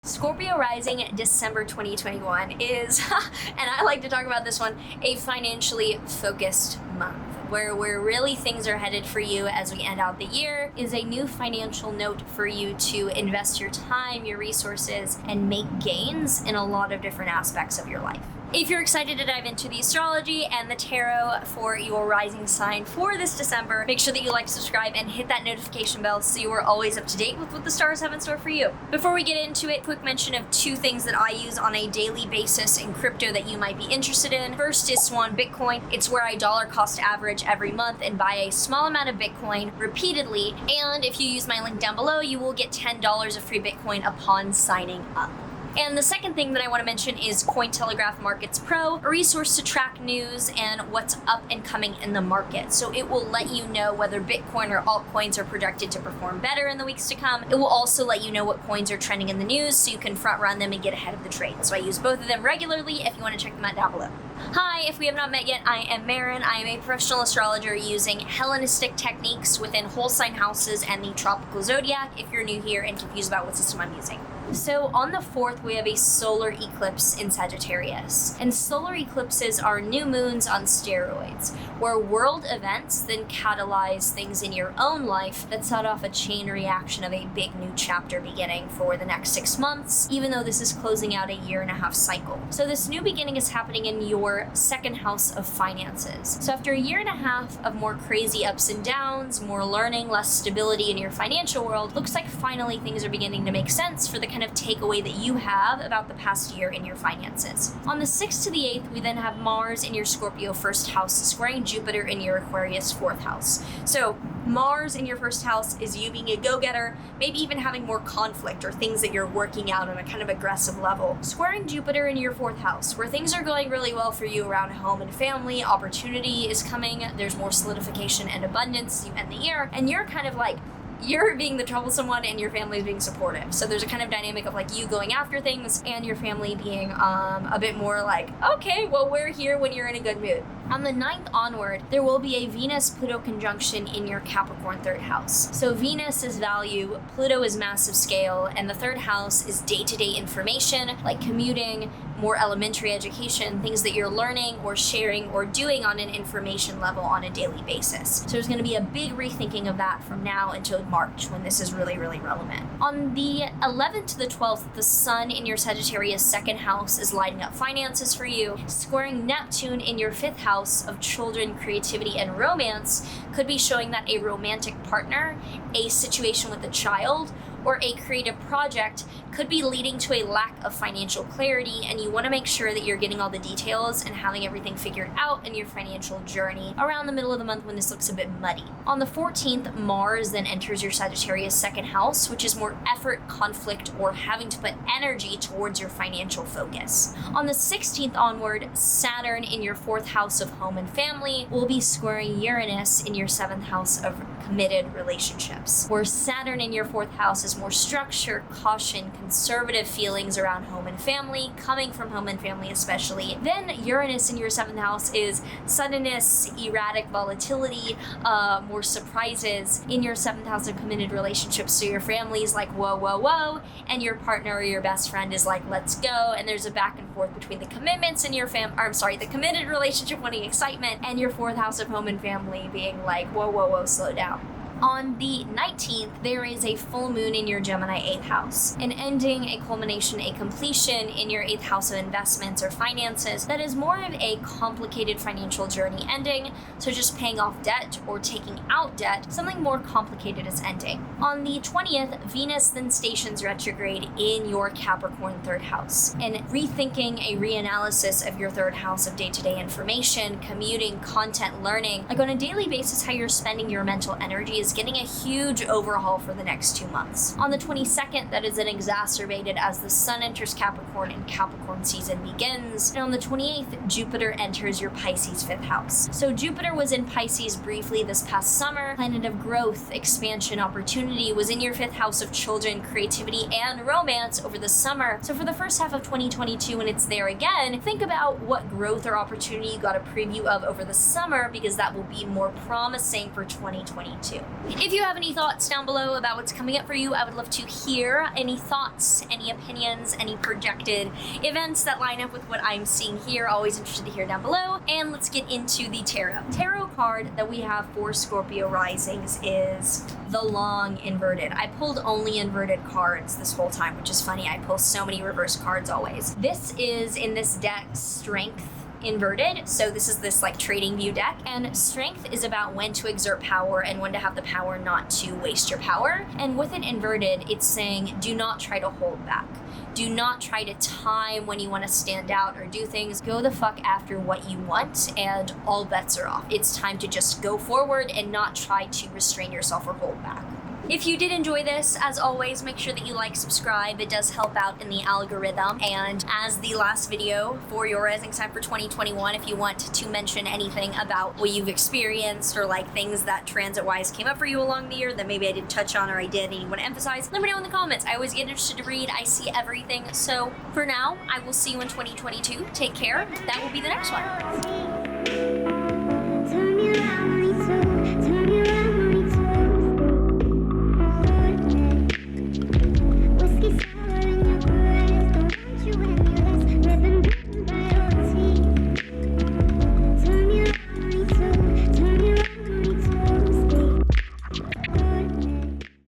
Scorpio Rising December 2021 is, and I like to talk about this one, a financially focused month. Where really things are headed for you as we end out the year is a new financial note for you to invest your time, your resources, and make gains in a lot of different aspects of your life. If you're excited to dive into the astrology and the tarot for your rising sign for this December, make sure that you like, subscribe, and hit that notification bell so you are always up to date with what the stars have in store for you. Before we get into it, quick mention of two things that I use on a daily basis in crypto that you might be interested in. First is Swan Bitcoin. It's where I dollar cost average every month and buy a small amount of Bitcoin repeatedly. And if you use my link down below, you will get $10 of free Bitcoin upon signing up. And the second thing that I want to mention is Cointelegraph Markets Pro, a resource to track news and what's up and coming in the market. So it will let you know whether Bitcoin or altcoins are projected to perform better in the weeks to come. It will also let you know what coins are trending in the news so you can front run them and get ahead of the trade. So I use both of them regularly if you want to check them out down below. Hi, if we have not met yet, I am Maren. I am a professional astrologer using Hellenistic techniques within whole sign houses and the tropical zodiac if you're new here and confused about what system I'm using. So on the 4th, we have a solar eclipse in Sagittarius. And solar eclipses are new moons on steroids, where world events then catalyze things in your own life that set off a chain reaction of a big new chapter beginning for the next 6 months, even though this is closing out a 1.5-year cycle. So this new beginning is happening in your second house of finances. So after a 1.5 years of more crazy ups and downs, more learning, less stability in your financial world, looks like finally things are beginning to make sense for the kind of takeaway that you have about the past year in your finances. On the 6th to the 8th, we then have Mars in your Scorpio first house squaring Jupiter in your Aquarius fourth house. So Mars in your first house is you being a go-getter, maybe even having more conflict or things that you're working out on a kind of aggressive level. Squaring Jupiter in your fourth house, where things are going really well for you around home and family, opportunity is coming, there's more solidification and abundance, you end the year, and you're kind of like, you're being the troublesome one and your family is being supportive. So there's a kind of dynamic of like you going after things and your family being a bit more like, okay, well, we're here when you're in a good mood. On the 9th onward, there will be a Venus-Pluto conjunction in your Capricorn third house. So Venus is value, Pluto is massive scale, and the third house is day-to-day information, like commuting, more elementary education, things that you're learning or sharing or doing on an information level on a daily basis. So there's going to be a big rethinking of that from now until March, when this is really, really relevant. On the 11th to the 12th, the Sun in your Sagittarius second house is lighting up finances for you. Squaring Neptune in your fifth house of children, creativity, and romance could be showing that a romantic partner, a situation with a child, or a creative project could be leading to a lack of financial clarity, and you want to make sure that you're getting all the details and having everything figured out in your financial journey around the middle of the month when this looks a bit muddy. On the 14th, Mars then enters your Sagittarius second house, which is more effort, conflict, or having to put energy towards your financial focus. On the 16th onward, Saturn in your fourth house of home and family will be squaring Uranus in your seventh house of committed relationships, where Saturn in your fourth house is more structure, caution, conservative feelings around home and family, coming from home and family especially. Then Uranus in your seventh house is suddenness, erratic volatility, more surprises in your seventh house of committed relationships. So your family's like, whoa, whoa, whoa, and your partner or your best friend is like, let's go. And there's a back and forth between the commitments in your the committed relationship wanting excitement and your fourth house of home and family being like, whoa, whoa, whoa, slow down. On the 19th, there is a full moon in your Gemini 8th house, an ending, a culmination, a completion in your 8th house of investments or finances that is more of a complicated financial journey ending, so just paying off debt or taking out debt, something more complicated is ending. On the 20th, Venus then stations retrograde in your Capricorn third house, and rethinking a reanalysis of your third house of day-to-day information, commuting, content, learning, like on a daily basis how you're spending your mental energy is getting a huge overhaul for the next 2 months. On the 22nd, that is then exacerbated as the Sun enters Capricorn and Capricorn season begins. And on the 28th, Jupiter enters your Pisces fifth house. So Jupiter was in Pisces briefly this past summer. Planet of growth, expansion, opportunity was in your fifth house of children, creativity, and romance over the summer. So for the first half of 2022, when it's there again, think about what growth or opportunity you got a preview of over the summer, because that will be more promising for 2022. If you have any thoughts down below about what's coming up for you, I would love to hear any thoughts, any opinions, any projected events that line up with what I'm seeing here. Always interested to hear down below. And let's get into the tarot. Tarot card that we have for Scorpio Risings is the Long inverted. I pulled only inverted cards this whole time, which is funny. I pull so many reverse cards always. This is in this deck Strength inverted. So this is this like trading view deck, and strength is about when to exert power and when to have the power not to waste your power. And with it inverted, it's saying do not try to hold back. Do not try to time when you want to stand out or do things. Go the fuck after what you want and all bets are off. It's time to just go forward and not try to restrain yourself or hold back. If you did enjoy this, as always, make sure that you like, subscribe. It does help out in the algorithm. And as the last video for your rising sign for 2021, if you want to mention anything about what you've experienced or like things that transit-wise came up for you along the year that maybe I didn't touch on or I did and you want to emphasize, let me know in the comments. I always get interested to read. I see everything. So for now, I will see you in 2022. Take care. That will be the next one.